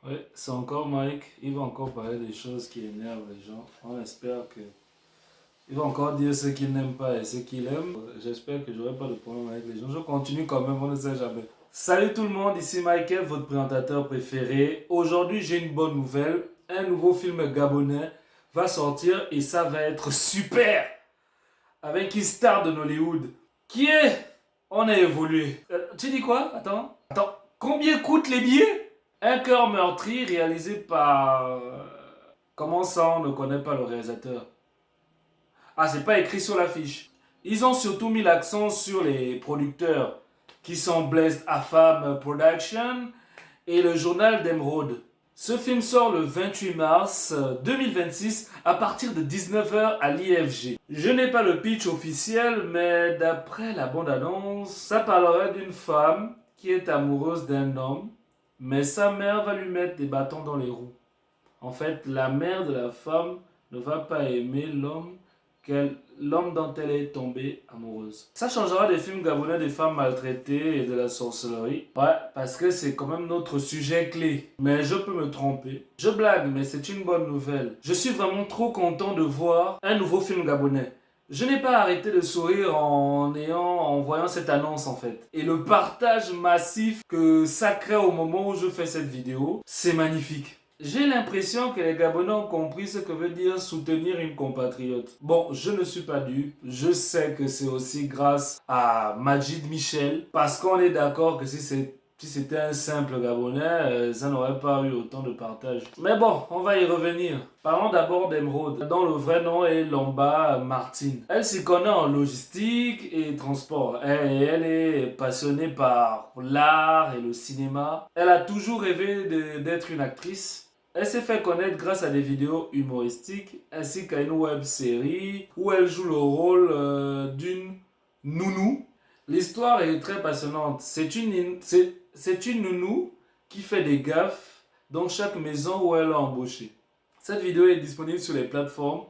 Ouais, c'est encore Mike. Il va encore parler des choses qui énervent les gens. On espère que. Il va encore dire ce qu'il n'aime pas et ce qu'il aime. J'espère que j'aurai pas de problème avec les gens. Je continue quand même, on ne sait jamais. Salut tout le monde, ici Michael, votre présentateur préféré. Aujourd'hui, j'ai une bonne nouvelle. Un nouveau film gabonais va sortir et ça va être super! Avec une star de Nollywood. Qui est? On a évolué. Tu dis quoi? Attends. Combien coûtent les billets? Un cœur meurtri réalisé par... Comment ça, on ne connaît pas le réalisateur? Ah, c'est pas écrit sur l'affiche. Ils ont surtout mis l'accent sur les producteurs qui sont Blessed Affam Production et le journal d'Emeraude. Ce film sort le 28 mars 2026 à partir de 19h à l'IFG. Je n'ai pas le pitch officiel, mais d'après la bande-annonce, ça parlerait d'une femme qui est amoureuse d'un homme, mais sa mère va lui mettre des bâtons dans les roues. En fait, la mère de la femme ne va pas aimer l'homme dont elle est tombée amoureuse. Ça changera des films gabonais des femmes maltraitées et de la sorcellerie. Ouais, parce que c'est quand même notre sujet clé. Mais je peux me tromper. Je blague, mais c'est une bonne nouvelle. Je suis vraiment trop content de voir un nouveau film gabonais. Je n'ai pas arrêté de sourire en voyant cette annonce en fait. Et le partage massif que ça crée au moment où je fais cette vidéo, c'est magnifique. J'ai l'impression que les Gabonais ont compris ce que veut dire soutenir une compatriote. Bon, je ne suis pas dupe. Je sais que c'est aussi grâce à Majid Michel. Parce qu'on est d'accord que si c'était un simple Gabonais, ça n'aurait pas eu autant de partage. Mais bon, on va y revenir. Parlons d'abord d'Emeraude, dont le vrai nom est Lomba Martine. Elle s'y connaît en logistique et transport. Elle est passionnée par l'art et le cinéma. Elle a toujours rêvé d'être une actrice. Elle s'est fait connaître grâce à des vidéos humoristiques ainsi qu'à une web série où elle joue le rôle d'une nounou. L'histoire est très passionnante. C'est une nounou qui fait des gaffes dans chaque maison où elle a embauché. Cette vidéo est disponible sur les plateformes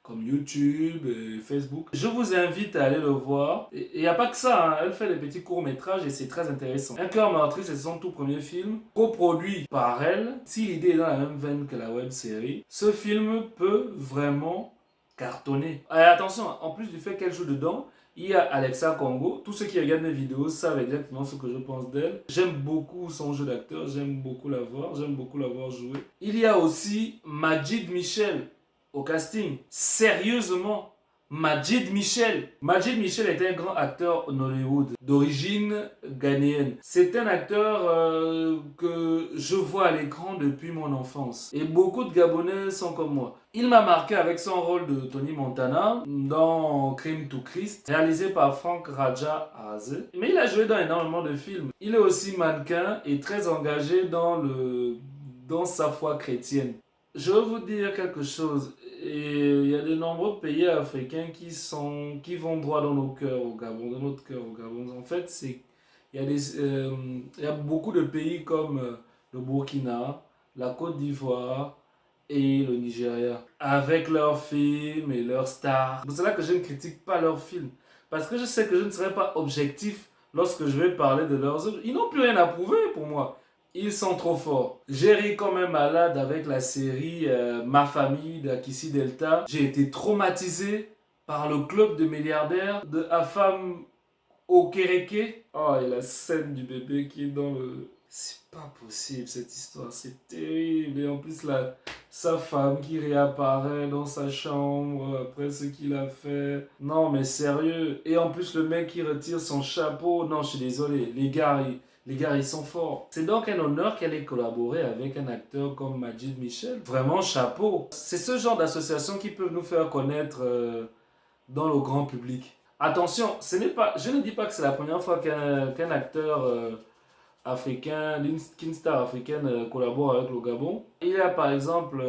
comme YouTube et Facebook. Je vous invite à aller le voir. Et il n'y a pas que ça, hein. Elle fait des petits courts-métrages et c'est très intéressant. Un cœur meurtri, c'est son tout premier film, coproduit par elle. Si l'idée est dans la même veine que la web-série, ce film peut vraiment cartonner. Et attention, en plus du fait qu'elle joue dedans, il y a Alexa Congo. Tous ceux qui regardent mes vidéos savent exactement ce que je pense d'elle. J'aime beaucoup son jeu d'acteur, j'aime beaucoup la voir, j'aime beaucoup la voir jouer. Il y a aussi Majid Michel au casting. Sérieusement, Majid Michel. Majid Michel est un grand acteur Nollywood d'origine ghanéenne. C'est un acteur que je vois à l'écran depuis mon enfance. Et beaucoup de Gabonais sont comme moi. Il m'a marqué avec son rôle de Tony Montana dans Crime to Christ, réalisé par Frank Raja Aze. Mais il a joué dans énormément de films. Il est aussi mannequin et très engagé dans sa foi chrétienne. Je veux vous dire quelque chose. Et il y a de nombreux pays africains qui vont droit dans nos cœurs au Gabon, dans notre cœur au Gabon. En fait, il y a beaucoup de pays comme le Burkina, la Côte d'Ivoire et le Nigeria, avec leurs films et leurs stars. C'est pour cela que je ne critique pas leurs films. Parce que je sais que je ne serai pas objectif lorsque je vais parler de leurs œuvres. Ils n'ont plus rien à prouver pour moi. Ils sont trop forts. J'ai ri comme un malade avec la série Ma famille d'Akissi Delta. J'ai été traumatisé par le club de milliardaires de Afam Okereke. Oh, et la scène du bébé qui est dans le... C'est pas possible cette histoire, c'est terrible. Et en plus, sa femme qui réapparaît dans sa chambre après ce qu'il a fait. Non, mais sérieux. Et en plus, le mec qui retire son chapeau. Non, je suis désolé. Les gars, ils sont forts. C'est donc un honneur qu'elle ait collaboré avec un acteur comme Majid Michel. Vraiment, chapeau. C'est ce genre d'association qui peut nous faire connaître dans le grand public. Attention, je ne dis pas que c'est la première fois qu'un acteur africain, qu'une star africaine collabore avec le Gabon. Il y a par exemple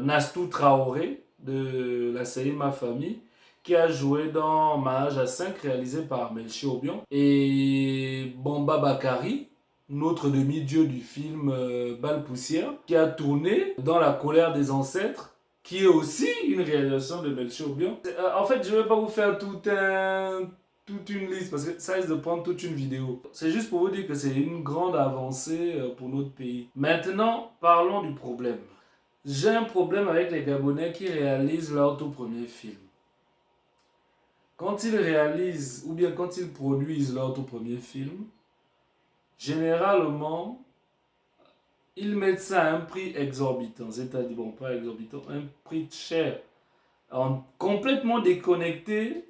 Nastou Traoré de la série Ma Famille qui a joué dans Mariage à 5 réalisé par Melchi Obion. Et Bamba Bakari, notre demi-dieu du film Balle Poussière, qui a tourné dans La colère des ancêtres, qui est aussi une réalisation de Melchi Obion. En fait, je ne vais pas vous faire toute une liste parce que ça risque de prendre toute une vidéo. C'est juste pour vous dire que c'est une grande avancée pour notre pays. Maintenant, parlons du problème. J'ai un problème avec les Gabonais qui réalisent leur tout premier film. Quand ils réalisent ou bien quand ils produisent leur tout premier film, généralement, ils mettent ça à un prix exorbitant. C'est-à-dire, bon, pas exorbitant, un prix cher. Complètement déconnecté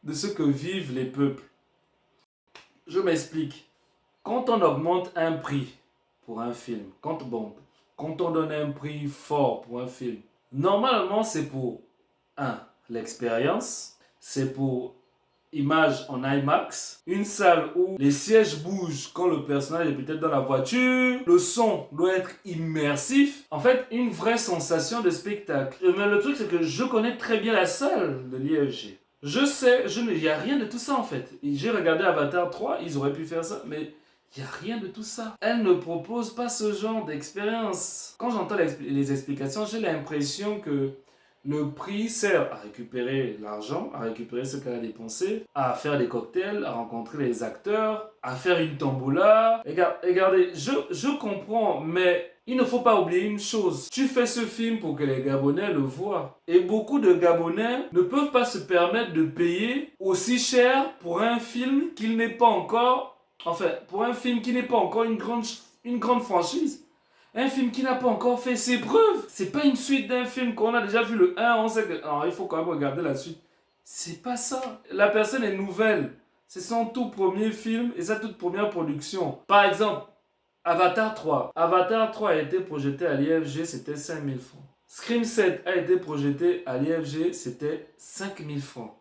de ce que vivent les peuples. Je m'explique. Quand on augmente un prix pour un film, quand on donne un prix fort pour un film, normalement c'est pour l'expérience, c'est pour image en IMAX, une salle où les sièges bougent quand le personnage est peut-être dans la voiture, le son doit être immersif, en fait une vraie sensation de spectacle. Mais le truc c'est que je connais très bien la salle de l'IFG. Je sais, il n'y a rien de tout ça en fait. J'ai regardé Avatar 3, ils auraient pu faire ça, mais il n'y a rien de tout ça. Elle ne propose pas ce genre d'expérience. Quand j'entends les explications, j'ai l'impression que le prix sert à récupérer l'argent, à récupérer ce qu'elle a dépensé, à faire des cocktails, à rencontrer les acteurs, à faire une tombola. Regardez, je comprends, mais il ne faut pas oublier une chose. Tu fais ce film pour que les Gabonais le voient. Et beaucoup de Gabonais ne peuvent pas se permettre de payer aussi cher pour un film qu'il n'est pas encore... Enfin, pour un film qui n'est pas encore une grande franchise. Un film qui n'a pas encore fait ses preuves. C'est pas une suite d'un film qu'on a déjà vu le 1, on sait que il faut quand même regarder la suite. C'est pas ça. La personne est nouvelle. C'est son tout premier film et sa toute première production. Par exemple, Avatar 3. Avatar 3 a été projeté à l'IFG, c'était 5000 francs. Scream 7 a été projeté à l'IFG, c'était 5000 francs.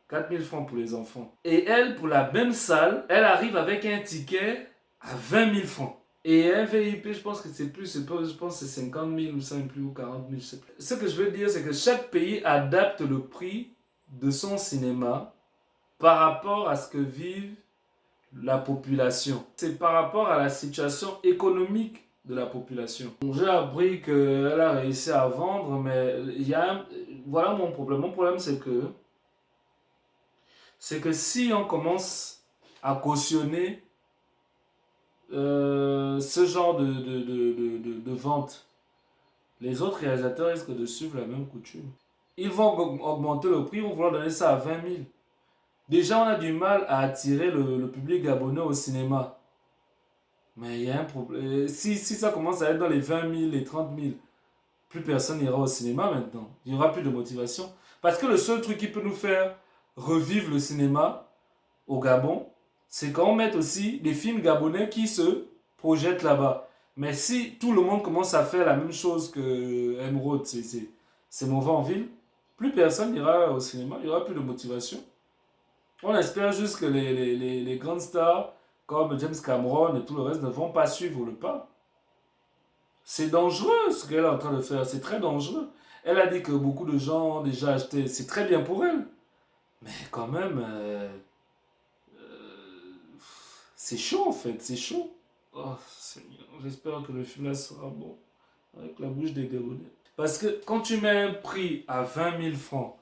4000 francs pour les enfants. Et elle, pour la même salle, elle arrive avec un ticket à 20 000 francs. Et un VIP, je pense que c'est plus, je pense que c'est 50 000 ou 5 plus ou 40 000, je sais plus. Ce que je veux dire, c'est que chaque pays adapte le prix de son cinéma par rapport à ce que vive la population. C'est par rapport à la situation économique de la population. J'ai appris qu'elle a réussi à vendre, mais voilà mon problème. Mon problème, c'est que si on commence à cautionner ce genre de vente, les autres réalisateurs risquent de suivre la même coutume. Ils vont augmenter le prix, ils vont vouloir donner ça à 20 000. Déjà, on a du mal à attirer le public gabonais au cinéma. Mais il y a un problème. Si ça commence à être dans les 20 000, les 30 000, plus personne n'ira au cinéma maintenant. Il n'y aura plus de motivation. Parce que le seul truc qui peut nous faire revivre le cinéma au Gabon, c'est qu'on mette aussi des films gabonais qui se projettent là-bas. Mais si tout le monde commence à faire la même chose que Emerald, c'est mauvais en ville, plus personne n'ira au cinéma, il n'y aura plus de motivation. On espère juste que les grandes stars comme James Cameron et tout le reste ne vont pas suivre le pas. C'est dangereux ce qu'elle est en train de faire, c'est très dangereux. Elle a dit que beaucoup de gens ont déjà acheté, c'est très bien pour elle. Mais quand même, c'est chaud en fait, c'est chaud. Oh Seigneur, j'espère que le film là sera bon avec la bouche des Gabonais. Parce que quand tu mets un prix à 20 000 francs,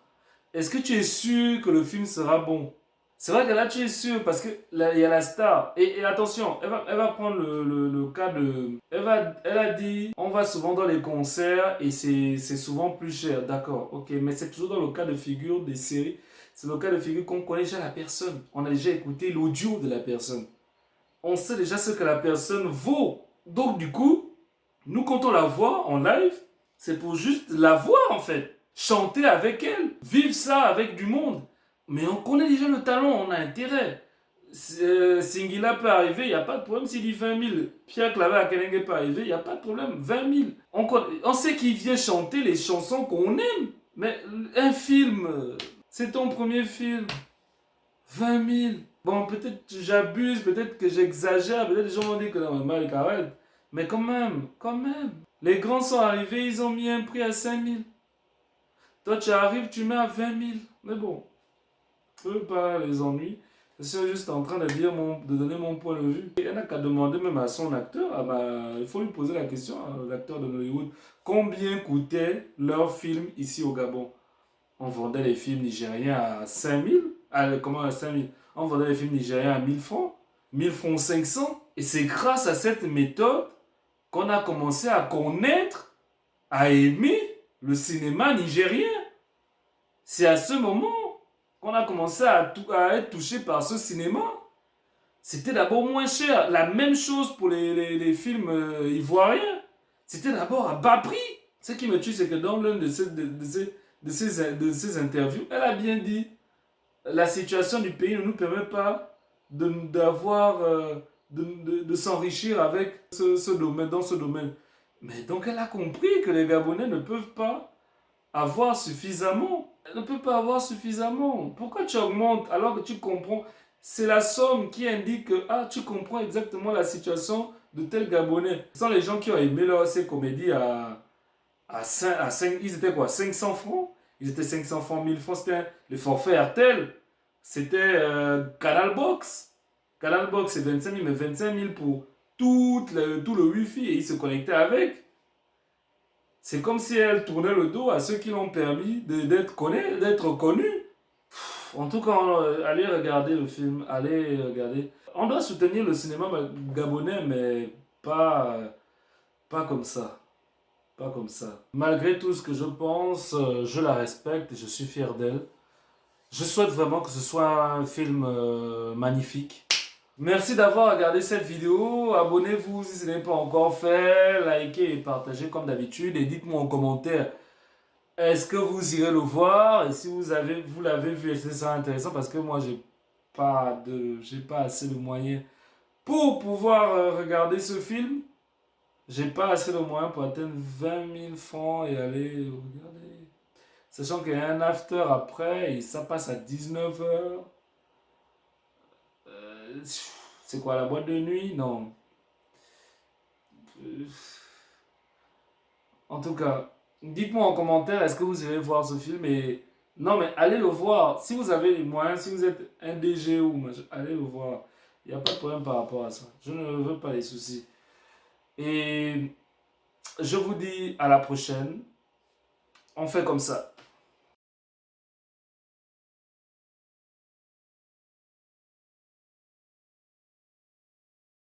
est-ce que tu es sûr que le film sera bon? C'est vrai que là tu es sûr parce que là, il y a la star. Et attention, elle va prendre le cas de... Elle a dit, on va souvent dans les concerts et c'est souvent plus cher. D'accord, ok, mais c'est toujours dans le cas de figure des séries. C'est le cas de figure qu'on connaît déjà la personne. On a déjà écouté l'audio de la personne. On sait déjà ce que la personne vaut. Donc du coup, nous quand on la voit en live, c'est pour juste la voir en fait. Chanter avec elle, vivre ça avec du monde. Mais on connaît déjà le talent, on a intérêt. Singila peut arriver, il n'y a pas de problème s'il dit 20 000. Pierre Claver à Kenenge peut arriver, il n'y a pas de problème, 20 000. On sait qu'il vient chanter les chansons qu'on aime. Mais un film, c'est ton premier film. 20 000. Bon, peut-être j'abuse, peut-être que j'exagère, peut-être les gens vont dire que non, Malik arrête. Mais quand même, quand même. Les grands sont arrivés, ils ont mis un prix à 5 000. Toi, tu arrives, tu mets à 20 000. Mais bon, peu pas les ennuis. Je suis juste en train de de donner mon point de vue. Il n'a qu'à demander même à son acteur, il faut lui poser la question à l'acteur de Hollywood, combien coûtait leur film ici au Gabon? On vendait les films nigériens à 5 000. Comment à 5 000? on vendait les films nigériens à 1000 francs, 1000 francs 500. Et c'est grâce à cette méthode qu'on a commencé à connaître, à aimer le cinéma nigérien. C'est à ce moment qu'on a commencé à être touché par ce cinéma. C'était d'abord moins cher. La même chose pour les films ivoiriens. C'était d'abord à bas prix. Ce qui me tue, c'est que dans l'une de ces interviews, elle a bien dit la situation du pays ne nous permet pas de s'enrichir avec ce domaine, dans ce domaine. Mais donc elle a compris que les Gabonais ne peuvent pas avoir suffisamment. Elle ne peut pas avoir suffisamment. Pourquoi tu augmentes alors que tu comprends? C'est la somme qui indique que tu comprends exactement la situation de tel Gabonais. Ce sont les gens qui ont aimé ces comédies à 5, ils étaient quoi, 500 francs? Ils étaient 500 francs, 1000 francs, c'était le forfait RTL. C'était Canal Box. Canal Box, c'est 25 000, mais 25 000 pour tout le Wi-Fi et ils se connectaient avec. C'est comme si elle tournait le dos à ceux qui l'ont permis d'être connus. En tout cas, allez regarder le film, allez regarder. On doit soutenir le cinéma gabonais, mais pas comme ça. Pas comme ça. Malgré tout ce que je pense, je la respecte et je suis fier d'elle. Je souhaite vraiment que ce soit un film magnifique. Merci d'avoir regardé cette vidéo. Abonnez-vous si ce n'est pas encore fait. Likez et partagez comme d'habitude. Et dites-moi en commentaire, est-ce que vous irez le voir? Et si vous l'avez vu, est-ce que ça intéressant? Parce que moi, j'ai pas assez de moyens pour pouvoir regarder ce film. J'ai pas assez de moyens pour atteindre 20 000 francs et aller regarder. Sachant qu'il y a un after après et ça passe à 19h. C'est quoi, la boîte de nuit? Non. En tout cas, dites-moi en commentaire, est-ce que vous irez voir ce film et... Non, mais allez le voir. Si vous avez les moyens, si vous êtes un DG ou allez le voir. Il n'y a pas de problème par rapport à ça. Je ne veux pas les soucis. Et je vous dis à la prochaine. On fait comme ça.